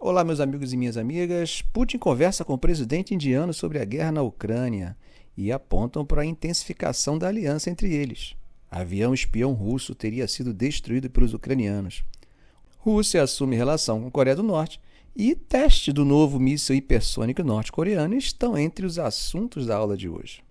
Olá, meus amigos e minhas amigas. Putin conversa com o presidente indiano sobre a guerra na Ucrânia e apontam para a intensificação da aliança entre eles. Avião espião russo teria sido destruído pelos ucranianos. Rússia assume relação com a Coreia do Norte e teste do novo míssil hipersônico norte-coreano estão entre os assuntos da aula de hoje.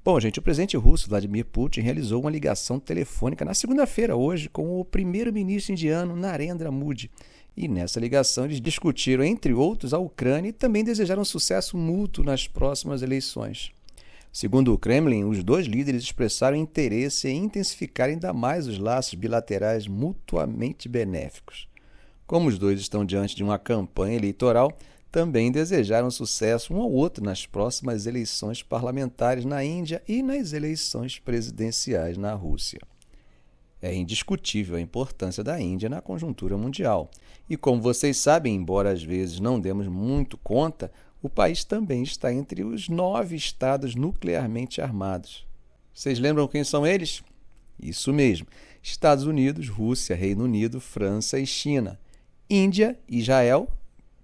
Bom, gente, o presidente russo Vladimir Putin realizou uma ligação telefônica na segunda-feira, hoje, com o primeiro-ministro indiano Narendra Modi. E nessa ligação eles discutiram, entre outros, a Ucrânia e também desejaram sucesso mútuo nas próximas eleições. Segundo o Kremlin, os dois líderes expressaram interesse em intensificar ainda mais os laços bilaterais mutuamente benéficos. Como os dois estão diante de uma campanha eleitoral, também desejaram sucesso um ao outro nas próximas eleições parlamentares na Índia e nas eleições presidenciais na Rússia. É indiscutível a importância da Índia na conjuntura mundial. E como vocês sabem, embora às vezes não demos muito conta, o país também está entre os 9 estados nuclearmente armados. Vocês lembram quem são eles? Isso mesmo, Estados Unidos, Rússia, Reino Unido, França e China. Índia, Israel,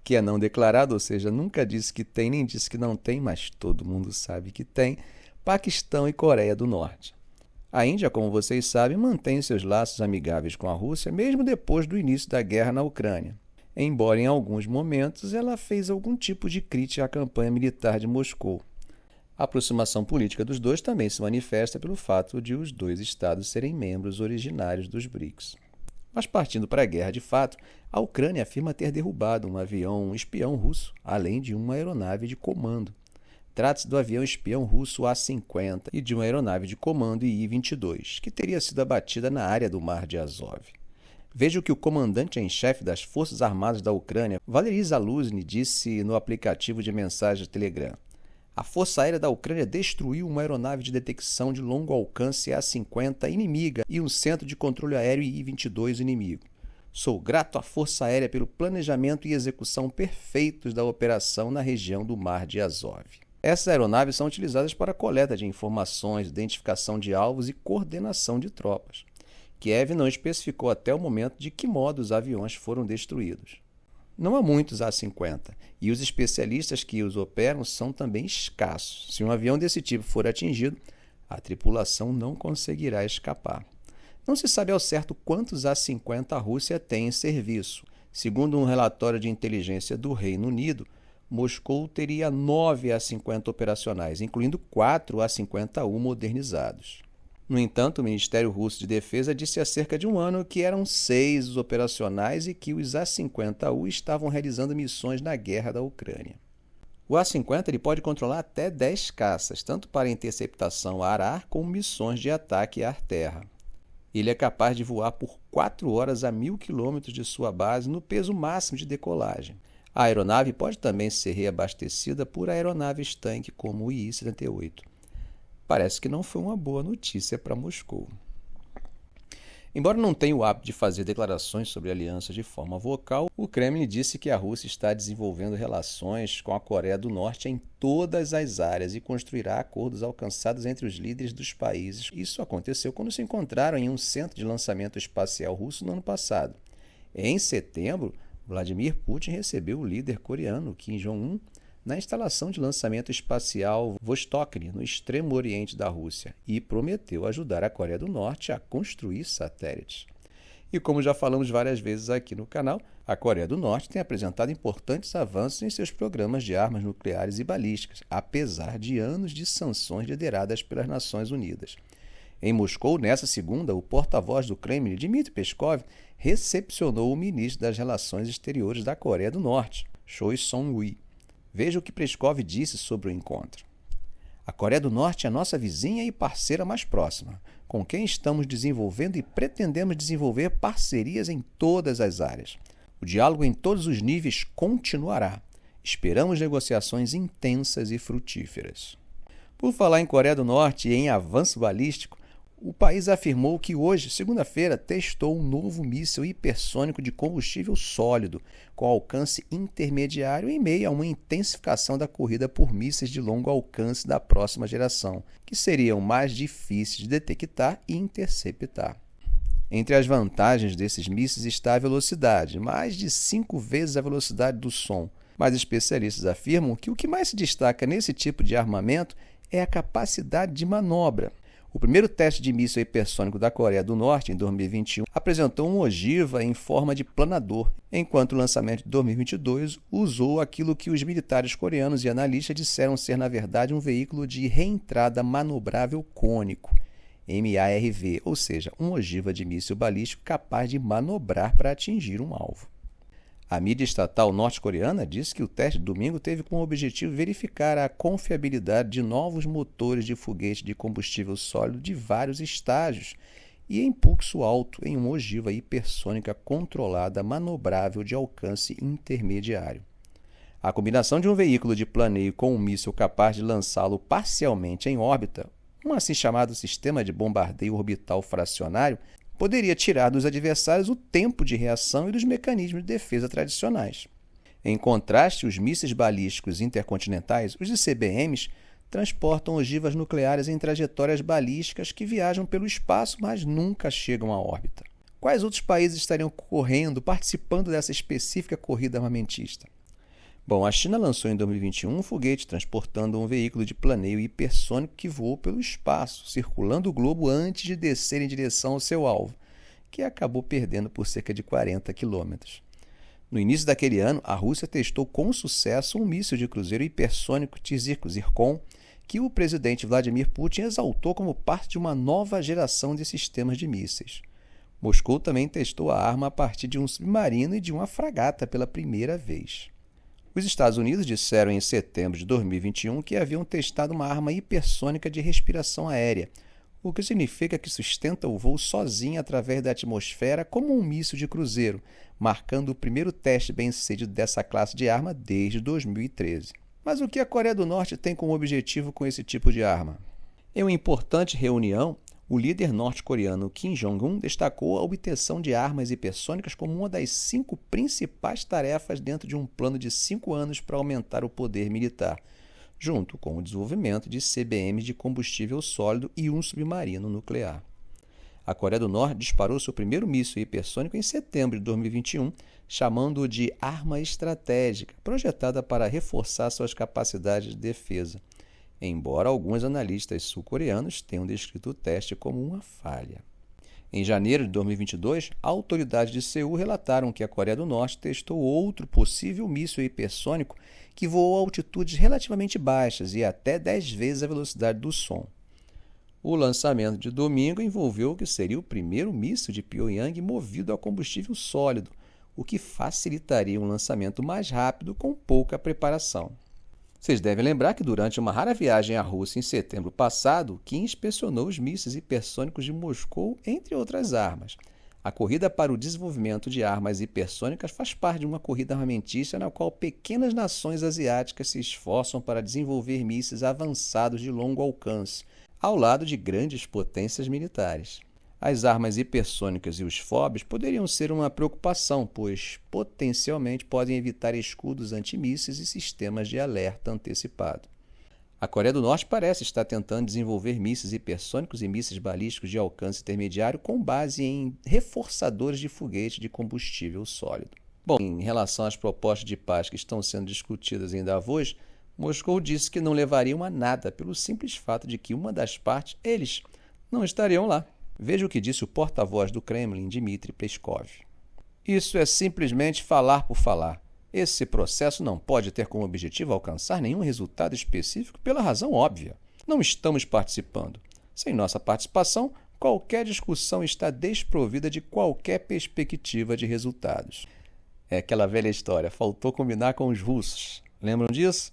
que é não declarado, ou seja, nunca disse que tem nem disse que não tem, mas todo mundo sabe que tem, Paquistão e Coreia do Norte. A Índia, como vocês sabem, mantém seus laços amigáveis com a Rússia mesmo depois do início da guerra na Ucrânia, embora em alguns momentos ela fez algum tipo de crítica à campanha militar de Moscou. A aproximação política dos dois também se manifesta pelo fato de os dois estados serem membros originários dos BRICS. Mas partindo para a guerra de fato, a Ucrânia afirma ter derrubado um avião espião russo, além de uma aeronave de comando. Trata-se do avião espião russo A-50 e de uma aeronave de comando I-22, que teria sido abatida na área do Mar de Azov. Veja o que o comandante-em-chefe das Forças Armadas da Ucrânia, Valery Zaluzny, disse no aplicativo de mensagem Telegram. A Força Aérea da Ucrânia destruiu uma aeronave de detecção de longo alcance A-50 inimiga e um centro de controle aéreo I-22 inimigo. Sou grato à Força Aérea pelo planejamento e execução perfeitos da operação na região do Mar de Azov. Essas aeronaves são utilizadas para a coleta de informações, identificação de alvos e coordenação de tropas. Kiev não especificou até o momento de que modo os aviões foram destruídos. Não há muitos A-50, e os especialistas que os operam são também escassos. Se um avião desse tipo for atingido, a tripulação não conseguirá escapar. Não se sabe ao certo quantos A-50 a Rússia tem em serviço. Segundo um relatório de inteligência do Reino Unido, Moscou teria 9 A-50 operacionais, incluindo 4 A-50U modernizados. No entanto, o Ministério Russo de Defesa disse há cerca de um ano que eram 6 os operacionais e que os A-50U estavam realizando missões na guerra da Ucrânia. O A-50 ele pode controlar até 10 caças, tanto para interceptação ar-ar como missões de ataque ar-terra. Ele é capaz de voar por 4 horas a 1.000 km de sua base no peso máximo de decolagem. A aeronave pode também ser reabastecida por aeronaves tanque como o I-78. Parece que não foi uma boa notícia para Moscou. Embora não tenha o hábito de fazer declarações sobre alianças de forma vocal, o Kremlin disse que a Rússia está desenvolvendo relações com a Coreia do Norte em todas as áreas e construirá acordos alcançados entre os líderes dos países. Isso aconteceu quando se encontraram em um centro de lançamento espacial russo no ano passado. Em setembro, Vladimir Putin recebeu o líder coreano Kim Jong-un na instalação de lançamento espacial Vostokny, no extremo oriente da Rússia, e prometeu ajudar a Coreia do Norte a construir satélites. E como já falamos várias vezes aqui no canal, a Coreia do Norte tem apresentado importantes avanços em seus programas de armas nucleares e balísticas, apesar de anos de sanções lideradas pelas Nações Unidas. Em Moscou, nessa segunda, o porta-voz do Kremlin, Dmitry Peskov, recepcionou o ministro das Relações Exteriores da Coreia do Norte, Choi Song-hui. Veja o que Peskov disse sobre o encontro. A Coreia do Norte é nossa vizinha e parceira mais próxima, com quem estamos desenvolvendo e pretendemos desenvolver parcerias em todas as áreas. O diálogo em todos os níveis continuará. Esperamos negociações intensas e frutíferas. Por falar em Coreia do Norte e em avanço balístico, o país afirmou que hoje, segunda-feira, testou um novo míssil hipersônico de combustível sólido, com alcance intermediário em meio a uma intensificação da corrida por mísseis de longo alcance da próxima geração, que seriam mais difíceis de detectar e interceptar. Entre as vantagens desses mísseis está a velocidade, mais de 5 vezes a velocidade do som. Mas especialistas afirmam que o que mais se destaca nesse tipo de armamento é a capacidade de manobra. O primeiro teste de míssil hipersônico da Coreia do Norte, em 2021, apresentou uma ogiva em forma de planador, enquanto o lançamento de 2022 usou aquilo que os militares coreanos e analistas disseram ser, na verdade, um veículo de reentrada manobrável cônico, MARV, ou seja, uma ogiva de míssil balístico capaz de manobrar para atingir um alvo. A mídia estatal norte-coreana disse que o teste de domingo teve como objetivo verificar a confiabilidade de novos motores de foguete de combustível sólido de vários estágios e impulso alto em uma ogiva hipersônica controlada manobrável de alcance intermediário. A combinação de um veículo de planeio com um míssil capaz de lançá-lo parcialmente em órbita, um assim chamado sistema de bombardeio orbital fracionário, poderia tirar dos adversários o tempo de reação e dos mecanismos de defesa tradicionais. Em contraste, os mísseis balísticos intercontinentais, os ICBMs, transportam ogivas nucleares em trajetórias balísticas que viajam pelo espaço, mas nunca chegam à órbita. Quais outros países estariam participando dessa específica corrida armamentista? Bom, a China lançou em 2021 um foguete transportando um veículo de planeio hipersônico que voou pelo espaço, circulando o globo antes de descer em direção ao seu alvo, que acabou perdendo por cerca de 40 quilômetros. No início daquele ano, a Rússia testou com sucesso um míssil de cruzeiro hipersônico Zircon, que o presidente Vladimir Putin exaltou como parte de uma nova geração de sistemas de mísseis. Moscou também testou a arma a partir de um submarino e de uma fragata pela primeira vez. Os Estados Unidos disseram em setembro de 2021 que haviam testado uma arma hipersônica de respiração aérea, o que significa que sustenta o voo sozinho através da atmosfera como um míssil de cruzeiro, marcando o primeiro teste bem-sucedido dessa classe de arma desde 2013. Mas o que a Coreia do Norte tem como objetivo com esse tipo de arma? Em uma importante reunião, o líder norte-coreano Kim Jong-un destacou a obtenção de armas hipersônicas como uma das 5 principais tarefas dentro de um plano de 5 anos para aumentar o poder militar, junto com o desenvolvimento de CBMs de combustível sólido e um submarino nuclear. A Coreia do Norte disparou seu primeiro míssil hipersônico em setembro de 2021, chamando-o de arma estratégica, projetada para reforçar suas capacidades de defesa, embora alguns analistas sul-coreanos tenham descrito o teste como uma falha. Em janeiro de 2022, autoridades de Seul relataram que a Coreia do Norte testou outro possível míssil hipersônico que voou a altitudes relativamente baixas e até 10 vezes a velocidade do som. O lançamento de domingo envolveu o que seria o primeiro míssil de Pyongyang movido a combustível sólido, o que facilitaria um lançamento mais rápido com pouca preparação. Vocês devem lembrar que durante uma rara viagem à Rússia em setembro passado, Kim inspecionou os mísseis hipersônicos de Moscou, entre outras armas. A corrida para o desenvolvimento de armas hipersônicas faz parte de uma corrida armamentista na qual pequenas nações asiáticas se esforçam para desenvolver mísseis avançados de longo alcance, ao lado de grandes potências militares. As armas hipersônicas e os FOBs poderiam ser uma preocupação, pois potencialmente podem evitar escudos antimísseis e sistemas de alerta antecipado. A Coreia do Norte parece estar tentando desenvolver mísseis hipersônicos e mísseis balísticos de alcance intermediário com base em reforçadores de foguete de combustível sólido. Bom, em relação às propostas de paz que estão sendo discutidas em Davos, Moscou disse que não levariam a nada pelo simples fato de que uma das partes, eles, não estariam lá. Veja o que disse o porta-voz do Kremlin, Dmitry Peskov. Isso é simplesmente falar por falar. Esse processo não pode ter como objetivo alcançar nenhum resultado específico pela razão óbvia. Não estamos participando. Sem nossa participação, qualquer discussão está desprovida de qualquer perspectiva de resultados. É aquela velha história, faltou combinar com os russos. Lembram disso?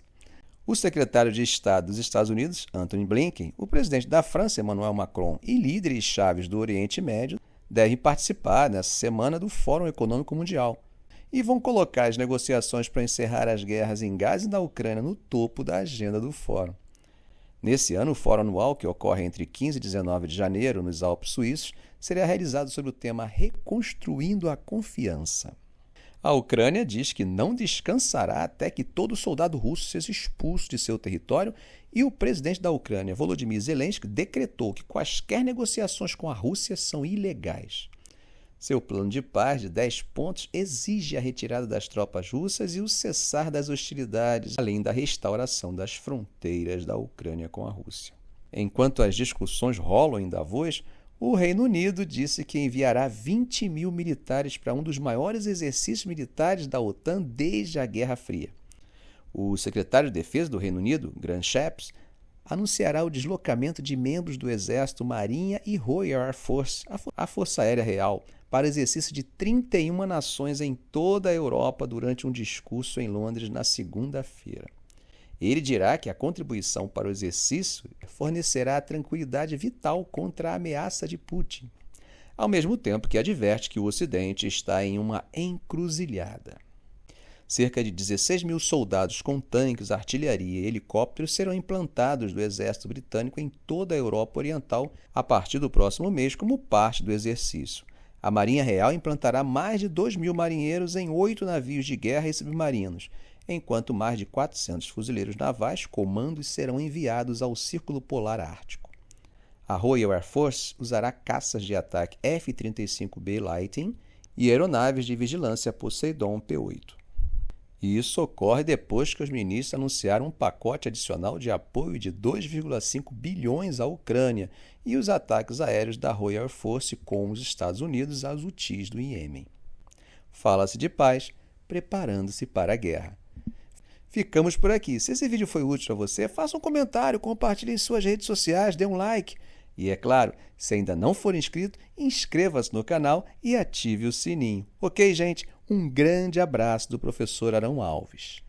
O secretário de Estado dos Estados Unidos, Antony Blinken, o presidente da França, Emmanuel Macron, e líderes chaves do Oriente Médio devem participar nessa semana do Fórum Econômico Mundial e vão colocar as negociações para encerrar as guerras em Gaza e na Ucrânia no topo da agenda do Fórum. Nesse ano, o Fórum Anual, que ocorre entre 15 e 19 de janeiro nos Alpes Suíços, será realizado sob o tema Reconstruindo a Confiança. A Ucrânia diz que não descansará até que todo soldado russo seja expulso de seu território e o presidente da Ucrânia, Volodymyr Zelensky, decretou que quaisquer negociações com a Rússia são ilegais. Seu plano de paz de 10 pontos exige a retirada das tropas russas e o cessar das hostilidades, além da restauração das fronteiras da Ucrânia com a Rússia. Enquanto as discussões rolam em Davos, o Reino Unido disse que enviará 20 mil militares para um dos maiores exercícios militares da OTAN desde a Guerra Fria. O secretário de Defesa do Reino Unido, Grant Shapps, anunciará o deslocamento de membros do Exército, Marinha e Royal Air Force, a Força Aérea Real, para exercício de 31 nações em toda a Europa durante um discurso em Londres na segunda-feira. Ele dirá que a contribuição para o exercício fornecerá a tranquilidade vital contra a ameaça de Putin, ao mesmo tempo que adverte que o Ocidente está em uma encruzilhada. Cerca de 16 mil soldados com tanques, artilharia e helicópteros serão implantados do exército britânico em toda a Europa Oriental a partir do próximo mês como parte do exercício. A Marinha Real implantará mais de 2 mil marinheiros em 8 navios de guerra e submarinos, enquanto mais de 400 fuzileiros navais comandos serão enviados ao Círculo Polar Ártico. A Royal Air Force usará caças de ataque F-35B Lightning e aeronaves de vigilância Poseidon P-8. Isso ocorre depois que os ministros anunciaram um pacote adicional de apoio de 2,5 bilhões à Ucrânia e os ataques aéreos da Royal Air Force com os Estados Unidos às Houthis do Iêmen. Fala-se de paz, preparando-se para a guerra. Ficamos por aqui. Se esse vídeo foi útil para você, faça um comentário, compartilhe em suas redes sociais, dê um like. E é claro, se ainda não for inscrito, inscreva-se no canal e ative o sininho. Ok, gente? Um grande abraço do professor Arão Alves.